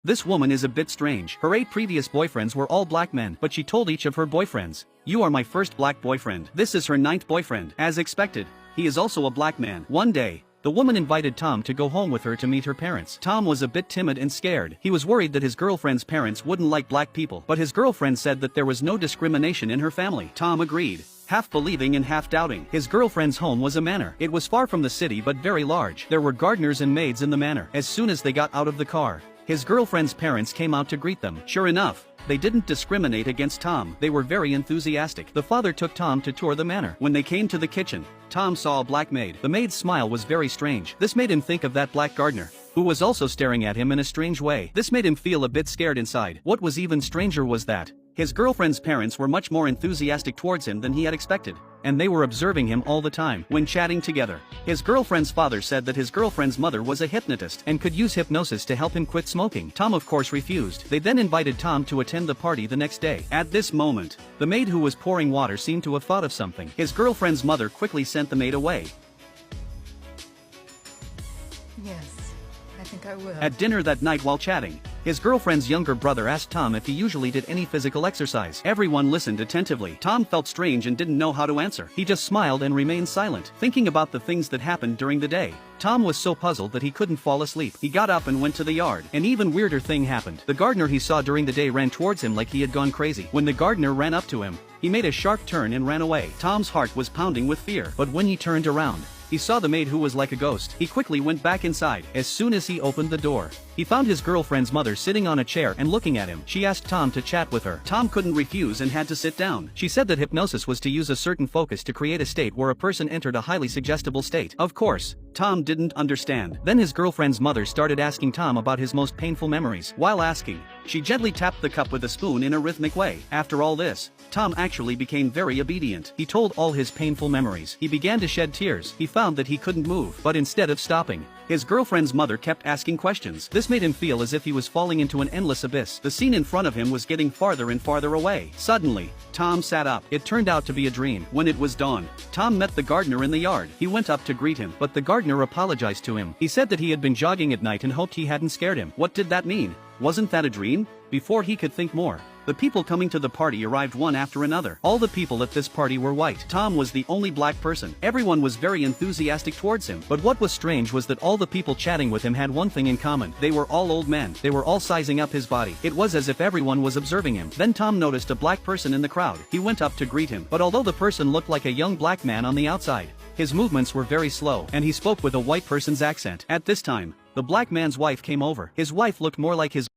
This woman is a bit strange. Her 8 previous boyfriends were all black men, but she told each of her boyfriends, "You are my first black boyfriend." This is her 9th boyfriend. As expected, he is also a black man. One day, the woman invited Tom to go home with her to meet her parents. Tom was a bit timid and scared. He was worried that his girlfriend's parents wouldn't like black people, but his girlfriend said that there was no discrimination in her family. Tom agreed, half believing and half doubting. His girlfriend's home was a manor. It was far from the city but very large. There were gardeners and maids in the manor. As soon as they got out of the car, his girlfriend's parents came out to greet them. Sure enough, they didn't discriminate against Tom. They were very enthusiastic. The father took Tom to tour the manor. When they came to the kitchen, Tom saw a black maid. The maid's smile was very strange. This made him think of that black gardener, who was also staring at him in a strange way. This made him feel a bit scared inside. What was even stranger was that his girlfriend's parents were much more enthusiastic towards him than he had expected, and they were observing him all the time. When chatting together, his girlfriend's father said that his girlfriend's mother was a hypnotist and could use hypnosis to help him quit smoking. Tom of course refused. They then invited Tom to attend the party the next day. At this moment, the maid who was pouring water seemed to have thought of something. His girlfriend's mother quickly sent the maid away. Yes, I think I will. At dinner that night while chatting, his girlfriend's younger brother asked Tom if he usually did any physical exercise. Everyone listened attentively. Tom felt strange and didn't know how to answer. He just smiled and remained silent, thinking about the things that happened during the day. Tom was so puzzled that he couldn't fall asleep. He got up and went to the yard. An even weirder thing happened. The gardener he saw during the day ran towards him like he had gone crazy. When the gardener ran up to him, he made a sharp turn and ran away. Tom's heart was pounding with fear, but when he turned around, he saw the maid who was like a ghost. He quickly went back inside. As soon as he opened the door, he found his girlfriend's mother sitting on a chair and looking at him. She asked Tom to chat with her. Tom couldn't refuse and had to sit down. She said that hypnosis was to use a certain focus to create a state where a person entered a highly suggestible state. Of course, Tom didn't understand. Then his girlfriend's mother started asking Tom about his most painful memories. While asking, she gently tapped the cup with a spoon in a rhythmic way. After all this, Tom actually became very obedient. He told all his painful memories. He began to shed tears. He found that he couldn't move. But instead of stopping, his girlfriend's mother kept asking questions. This made him feel as if he was falling into an endless abyss. The scene in front of him was getting farther and farther away. Suddenly, Tom sat up. It turned out to be a dream. When it was dawn, Tom met the gardener in the yard. He went up to greet him, but the gardener apologized to him. He said that he had been jogging at night and hoped he hadn't scared him. What did that mean? Wasn't that a dream? Before he could think more, the people coming to the party arrived one after another. All the people at this party were white. Tom was the only black person. Everyone was very enthusiastic towards him. But what was strange was that all the people chatting with him had one thing in common. They were all old men. They were all sizing up his body. It was as if everyone was observing him. Then Tom noticed a black person in the crowd. He went up to greet him. But although the person looked like a young black man on the outside, his movements were very slow, and he spoke with a white person's accent. At this time, the black man's wife came over. His wife looked more like his